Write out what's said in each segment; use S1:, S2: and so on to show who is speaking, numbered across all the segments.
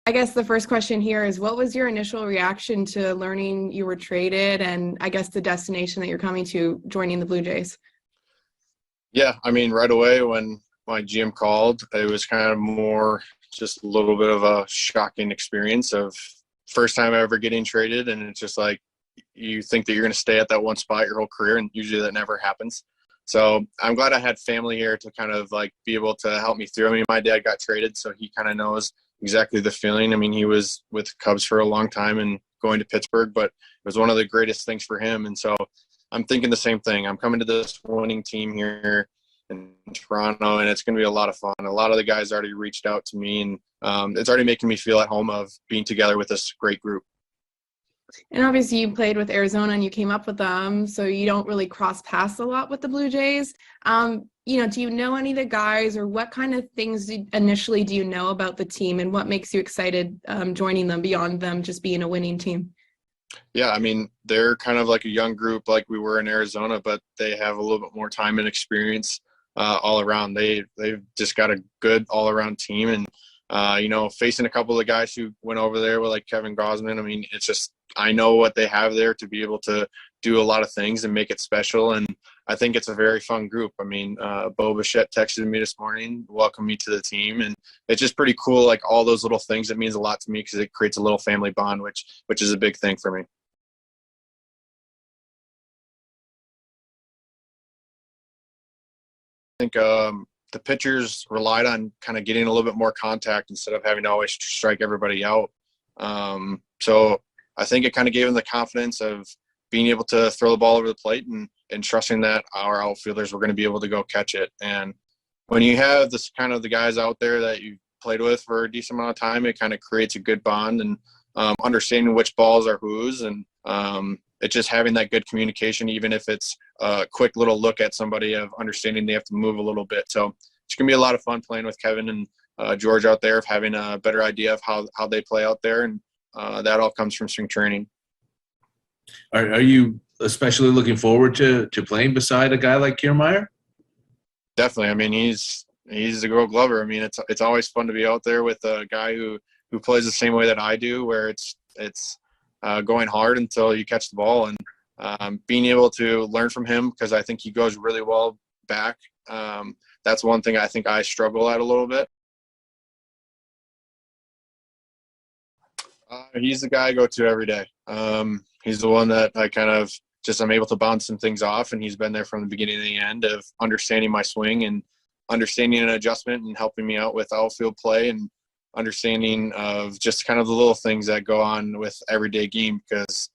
S1: I guess the first question here is, what was your initial reaction to learning you were traded and I guess the destination that you're coming to joining the Blue Jays?
S2: Yeah, I mean, right away when my GM called, it was kind of more just a little bit of a shocking experience of first time ever getting traded. And it's just like, you think that you're going to stay at that one spot your whole career, and usually that never happens. So I'm glad I had family here to kind of like be able to help me through. I mean, my dad got traded, so he kind of knows exactly the feeling. I mean, he was with Cubs for a long time and going to Pittsburgh, but it was one of the greatest things for him. And so I'm thinking the same thing. I'm coming to this winning team here in Toronto, and it's going to be a lot of fun. A lot of the guys already reached out to me, and it's already making me feel at home of being together with this great group.
S1: And obviously you played with Arizona and you came up with them, so you don't really cross paths a lot with the Blue Jays. Do you know any of the guys, or what kind of things initially do you know about the team, and what makes you excited joining them beyond them just being a winning team?
S2: Yeah, I mean, they're kind of like a young group like we were in Arizona, but they have a little bit more time and experience all around. They've just got a good all-around team, and facing a couple of the guys who went over there with like Kevin Gausman, I mean, it's just, I know what they have there to be able to do a lot of things and make it special. And I think it's a very fun group. I mean, Bo Bichette texted me this morning, welcomed me to the team. And it's just pretty cool. Like all those little things, it means a lot to me because it creates a little family bond, which is a big thing for me. I think the pitchers relied on kind of getting a little bit more contact instead of having to always strike everybody out. So I think it kind of gave them the confidence of being able to throw the ball over the plate and trusting that our outfielders were going to be able to go catch it. And when you have this kind of the guys out there that you played with for a decent amount of time, it kind of creates a good bond and understanding which balls are whose. And it's just having that good communication, even if it's a quick little look at somebody of understanding they have to move a little bit. So it's going to be a lot of fun playing with Kevin and George out there, of having a better idea of how they play out there. And that all comes from spring training.
S3: Are you especially looking forward to playing beside a guy like Kiermaier?
S2: Definitely. I mean, he's a Gold Glover. I mean, it's always fun to be out there with a guy who plays the same way that I do, where it's going hard until you catch the ball, and being able to learn from him, because I think he goes really well back. That's one thing I think I struggle at a little bit. He's the guy I go to every day. He's the one that I kind of I'm able to bounce some things off, and he's been there from the beginning to the end of understanding my swing and understanding an adjustment and helping me out with outfield play and understanding of just kind of the little things that go on with everyday game, because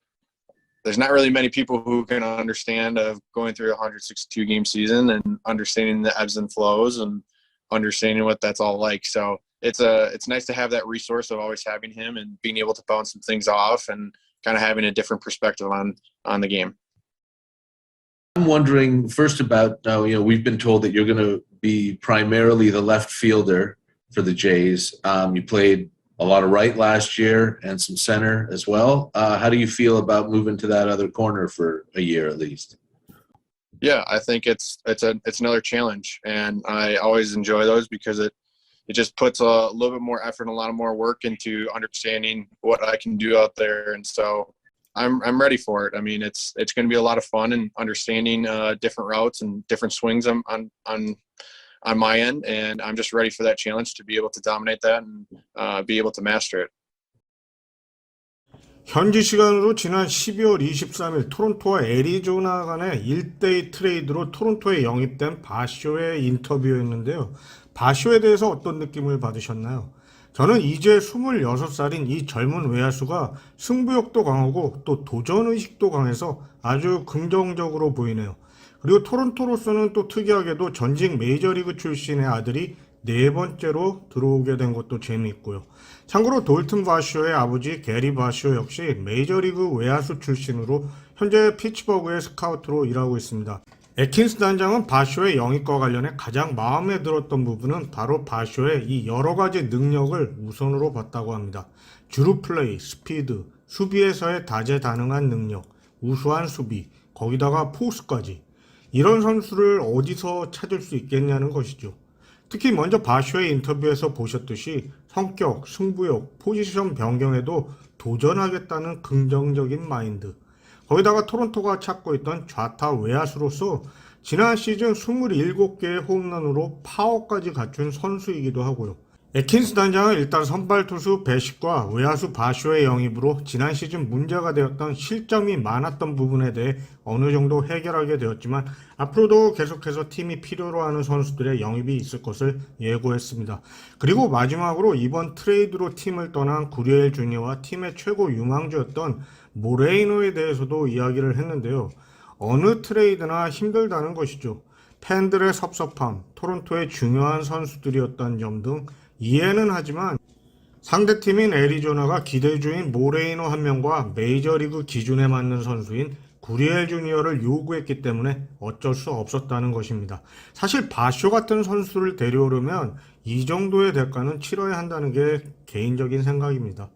S2: there's not really many people who can understand of going through a 162 game season and understanding the ebbs and flows and understanding what that's all like. So it's nice to have that resource of always having him and being able to bounce some things off and kind of having a different perspective on the game.
S3: I'm wondering first about, we've been told that you're going to be primarily the left fielder for the Jays. You played a lot of right last year and some center as well. How do you feel about moving to that other corner for a year at least?
S2: Yeah, I think it's another challenge, and I always enjoy those because it just puts a little bit more effort and a lot of more work into understanding what I can do out there. And so I'm ready for it. I mean, it's going to be a lot of fun and understanding different routes and different swings on my end. And I'm just ready for that challenge to be able to dominate that and be able to master it.
S4: 현지 시간으로 지난 12월 23일 토론토와 애리조나 간의 1대2 트레이드로 토론토에 영입된 바쇼의 인터뷰였는데요. 바쇼에 대해서 어떤 느낌을 받으셨나요? 저는 이제 26살인 이 젊은 외야수가 승부욕도 강하고 또 도전의식도 강해서 아주 긍정적으로 보이네요. 그리고 토론토로서는 또 특이하게도 전직 메이저리그 출신의 아들이 네 번째로 들어오게 된 것도 재미있고요. 참고로 돌튼 바쇼의 아버지 게리 바쇼 역시 메이저리그 외야수 출신으로 현재 피츠버그의 스카우트로 일하고 있습니다. 애킨스 단장은 바쇼의 영입과 관련해 가장 마음에 들었던 부분은 바로 바쇼의 이 여러가지 능력을 우선으로 봤다고 합니다. 주루 플레이, 스피드, 수비에서의 다재다능한 능력, 우수한 수비, 거기다가 포스까지. 이런 선수를 어디서 찾을 수 있겠냐는 것이죠. 특히 먼저 바쇼의 인터뷰에서 보셨듯이 성격, 승부욕, 포지션 변경에도 도전하겠다는 긍정적인 마인드. 거기다가 토론토가 찾고 있던 좌타 외야수로서 지난 시즌 27개의 홈런으로 파워까지 갖춘 선수이기도 하고요. 애킨스 단장은 일단 선발 투수 배식과 외야수 바쇼의 영입으로 지난 시즌 문제가 되었던 실점이 많았던 부분에 대해 어느 정도 해결하게 되었지만 앞으로도 계속해서 팀이 필요로 하는 선수들의 영입이 있을 것을 예고했습니다. 그리고 마지막으로 이번 트레이드로 팀을 떠난 구리엘 주니어와 팀의 최고 유망주였던 모레이노에 대해서도 이야기를 했는데요. 어느 트레이드나 힘들다는 것이죠. 팬들의 섭섭함, 토론토의 중요한 선수들이었던 점 등 이해는 하지만 상대팀인 애리조나가 기대주인 모레이노 한 명과 메이저리그 기준에 맞는 선수인 구리엘 주니어를 요구했기 때문에 어쩔 수 없었다는 것입니다. 사실 바쇼 같은 선수를 데려오려면 이 정도의 대가는 치러야 한다는 게 개인적인 생각입니다.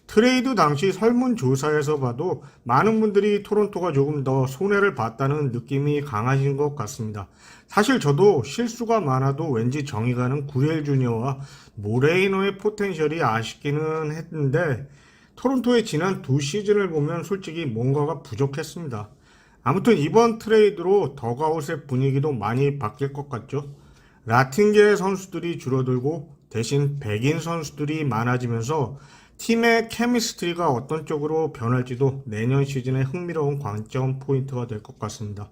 S4: 트레이드 당시 설문조사에서 봐도 많은 분들이 토론토가 조금 더 손해를 봤다는 느낌이 강하신 것 같습니다. 사실 저도 실수가 많아도 왠지 정이 가는 구리엘 주니어와 모레이노의 포텐셜이 아쉽기는 했는데 토론토의 지난 두 시즌을 보면 솔직히 뭔가가 부족했습니다. 아무튼 이번 트레이드로 더가웃의 분위기도 많이 바뀔 것 같죠. 라틴계의 선수들이 줄어들고 대신 백인 선수들이 많아지면서 팀의 케미스트리가 어떤 쪽으로 변할지도 내년 시즌의 흥미로운 관점 포인트가 될 것 같습니다.